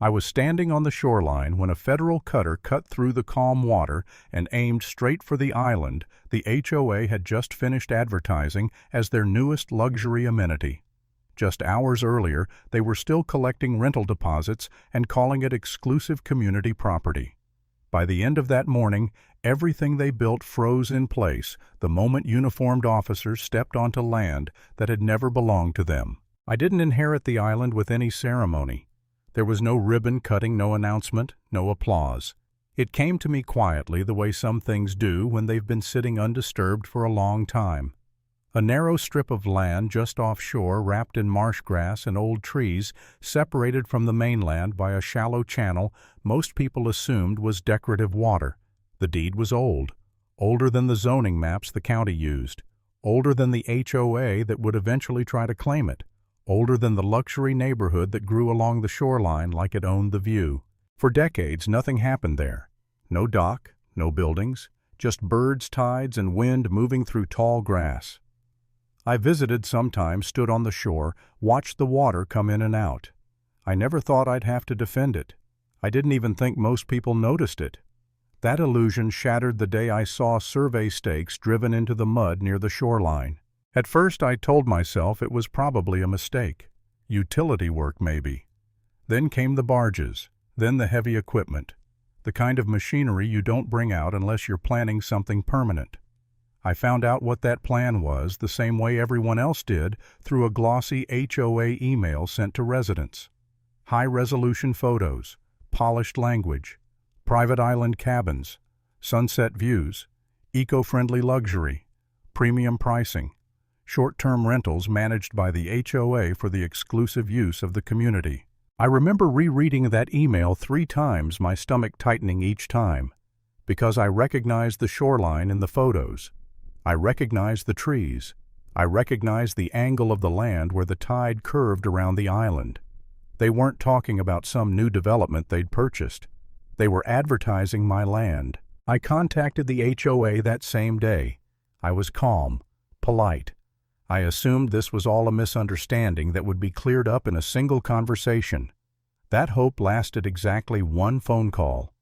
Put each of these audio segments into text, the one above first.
I was standing on the shoreline when a federal cutter cut through the calm water and aimed straight for the island the HOA had just finished advertising as their newest luxury amenity. Just hours earlier, they were still collecting rental deposits and calling it exclusive community property. By the end of that morning, everything they built froze in place the moment uniformed officers stepped onto land that had never belonged to them. I didn't inherit the island with any ceremony. There was no ribbon cutting, no announcement, no applause. It came to me quietly the way some things do when they've been sitting undisturbed for a long time. A narrow strip of land just offshore, wrapped in marsh grass and old trees, separated from the mainland by a shallow channel most people assumed was decorative water. The deed was old, older than the zoning maps the county used, older than the HOA that would eventually try to claim it, older than the luxury neighborhood that grew along the shoreline like it owned the view. For decades, nothing happened there. No dock, no buildings, just birds, tides, and wind moving through tall grass. I visited sometimes, stood on the shore, watched the water come in and out. I never thought I'd have to defend it. I didn't even think most people noticed it. That illusion shattered the day I saw survey stakes driven into the mud near the shoreline. At first I told myself it was probably a mistake. Utility work, maybe. Then came the barges, then the heavy equipment. The kind of machinery you don't bring out unless you're planning something permanent. I found out what that plan was the same way everyone else did through a glossy HOA email sent to residents. High-resolution photos, polished language, private island cabins, sunset views, eco-friendly luxury, premium pricing, short-term rentals managed by the HOA for the exclusive use of the community. I remember rereading that email 3 times, my stomach tightening each time, because I recognized the shoreline in the photos. I recognized the trees. I recognized the angle of the land where the tide curved around the island. They weren't talking about some new development they'd purchased. They were advertising my land. I contacted the HOA that same day. I was calm, polite. I assumed this was all a misunderstanding that would be cleared up in a single conversation. That hope lasted exactly 1 phone call.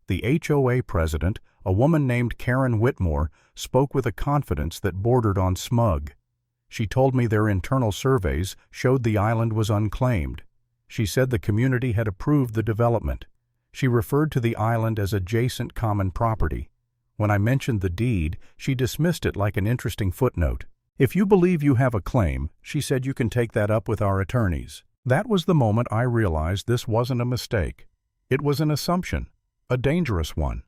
The HOA president, a woman named Karen Whitmore, spoke with a confidence that bordered on smug. She told me their internal surveys showed the island was unclaimed. She said the community had approved the development. She referred to the island as adjacent common property. When I mentioned the deed, she dismissed it like an interesting footnote. "If you believe you have a claim," she said, "you can take that up with our attorneys." That was the moment I realized this wasn't a mistake. It was an assumption, a dangerous one.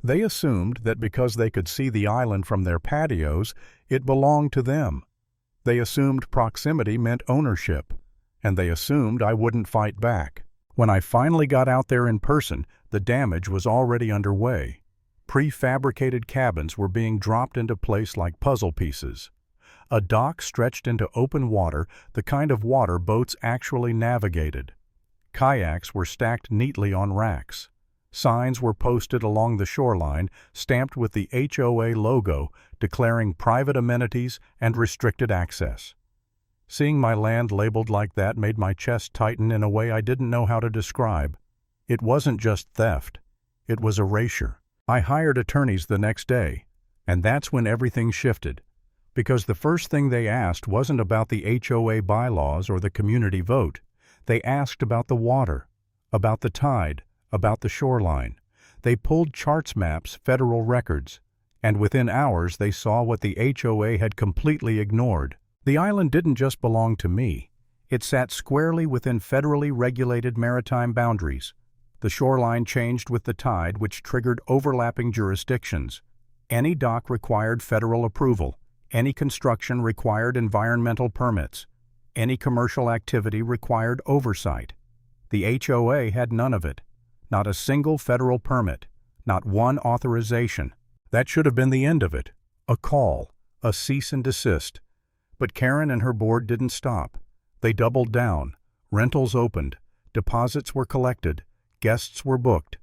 They assumed that because they could see the island from their patios, it belonged to them. They assumed proximity meant ownership, and they assumed I wouldn't fight back. When I finally got out there in person, the damage was already underway. Prefabricated cabins were being dropped into place like puzzle pieces. A dock stretched into open water, the kind of water boats actually navigated. Kayaks were stacked neatly on racks. Signs were posted along the shoreline, stamped with the HOA logo, declaring private amenities and restricted access. Seeing my land labeled like that made my chest tighten in a way I didn't know how to describe. It wasn't just theft. It was erasure. I hired attorneys the next day, and that's when everything shifted. Because the first thing they asked wasn't about the HOA bylaws or the community vote. They asked about the water, about the tide, about the shoreline. They pulled charts, maps, federal records, and within hours they saw what the HOA had completely ignored. The island didn't just belong to me. It sat squarely within federally regulated maritime boundaries. The shoreline changed with the tide, which triggered overlapping jurisdictions. Any dock required federal approval. Any construction required environmental permits. Any commercial activity required oversight. The HOA had none of it. Not a single federal permit. Not one authorization. That should have been the end of it. A call. A cease and desist. But Karen and her board didn't stop. They doubled down. Rentals opened. Deposits were collected. Guests were booked.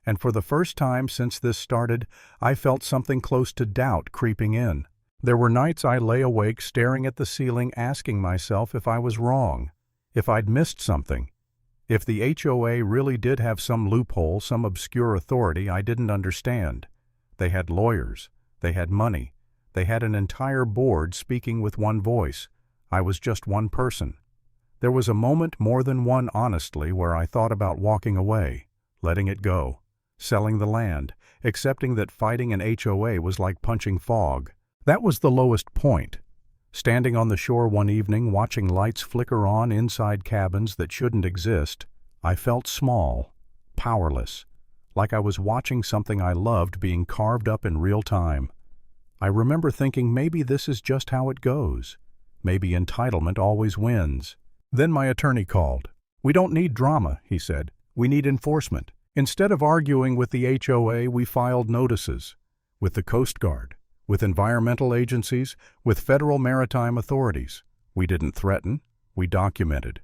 And for the first time since this started, I felt something close to doubt creeping in. There were nights I lay awake staring at the ceiling, asking myself if I was wrong, if I'd missed something. If the HOA really did have some loophole, some obscure authority I didn't understand. They had lawyers. They had money. They had an entire board speaking with one voice. I was just one person. There was a moment, more than one honestly, where I thought about walking away, letting it go, selling the land, accepting that fighting an HOA was like punching fog. That was the lowest point. Standing on the shore one evening, watching lights flicker on inside cabins that shouldn't exist, I felt small, powerless, like I was watching something I loved being carved up in real time. I remember thinking maybe this is just how it goes. Maybe entitlement always wins. Then my attorney called. "We don't need drama," he said. "We need enforcement." Instead of arguing with the HOA, we filed notices. With the Coast Guard, with environmental agencies, with federal maritime authorities. We didn't threaten, we documented.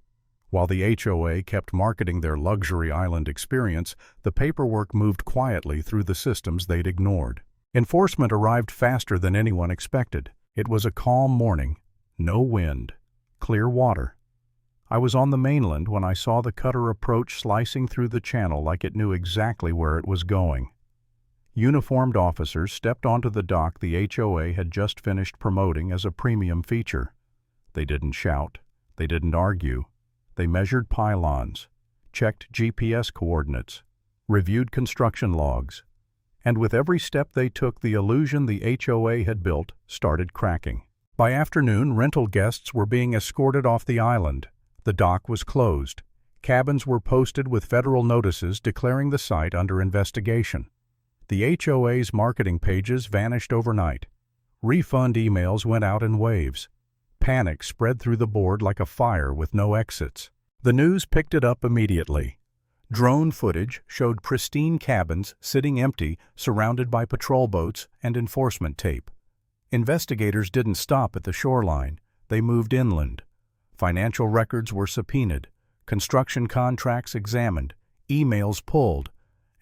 While the HOA kept marketing their luxury island experience, the paperwork moved quietly through the systems they'd ignored. Enforcement arrived faster than anyone expected. It was a calm morning, no wind, clear water. I was on the mainland when I saw the cutter approach, slicing through the channel like it knew exactly where it was going. Uniformed officers stepped onto the dock the HOA had just finished promoting as a premium feature. They didn't shout. They didn't argue. They measured pylons, checked GPS coordinates, reviewed construction logs. And with every step they took, the illusion the HOA had built started cracking. By afternoon, rental guests were being escorted off the island. The dock was closed. Cabins were posted with federal notices declaring the site under investigation. The HOA's marketing pages vanished overnight. Refund emails went out in waves. Panic spread through the board like a fire with no exits. The news picked it up immediately. Drone footage showed pristine cabins sitting empty, surrounded by patrol boats and enforcement tape. Investigators didn't stop at the shoreline. They moved inland. Financial records were subpoenaed, construction contracts examined, emails pulled.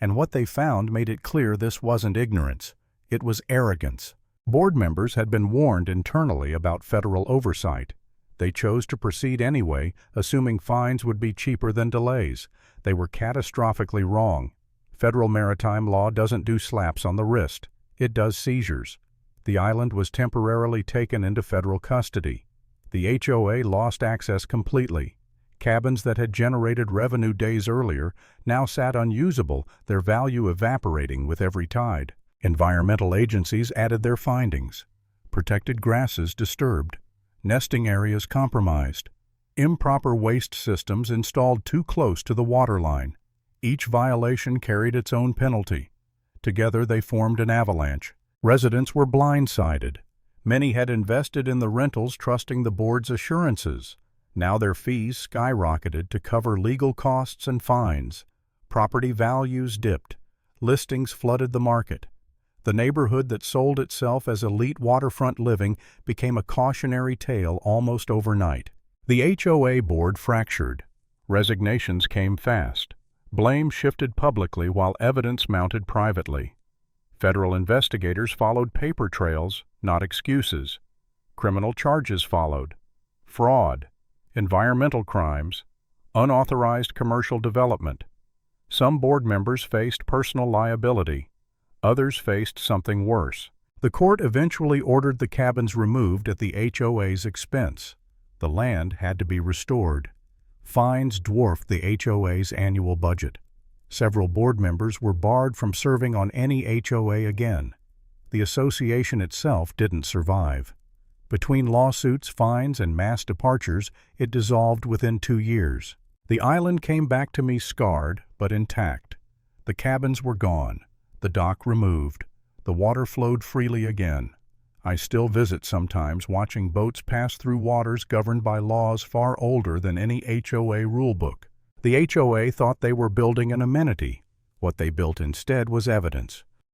And what they found made it clear this wasn't ignorance. It was arrogance. Board members had been warned internally about federal oversight. They chose to proceed anyway, assuming fines would be cheaper than delays. They were catastrophically wrong. Federal maritime law doesn't do slaps on the wrist. It does seizures. The island was temporarily taken into federal custody. The HOA lost access completely. Cabins that had generated revenue days earlier now sat unusable, their value evaporating with every tide. Environmental agencies added their findings. Protected grasses disturbed. Nesting areas compromised. Improper waste systems installed too close to the waterline. Each violation carried its own penalty. Together they formed an avalanche. Residents were blindsided. Many had invested in the rentals trusting the board's assurances. Now their fees skyrocketed to cover legal costs and fines. Property values dipped. Listings flooded the market. The neighborhood that sold itself as elite waterfront living became a cautionary tale almost overnight. The HOA board fractured. Resignations came fast. Blame shifted publicly while evidence mounted privately. Federal investigators followed paper trails, not excuses. Criminal charges followed. Fraud, environmental crimes, unauthorized commercial development. Some board members faced personal liability. Others faced something worse. The court eventually ordered the cabins removed at the HOA's expense. The land had to be restored. Fines dwarfed the HOA's annual budget. Several board members were barred from serving on any HOA again. The association itself didn't survive. Between lawsuits, fines, and mass departures, it dissolved within 2 years. The island came back to me scarred, but intact. The cabins were gone. The dock removed. The water flowed freely again. I still visit sometimes, watching boats pass through waters governed by laws far older than any HOA rulebook. The HOA thought they were building an amenity. What they built instead was evidence.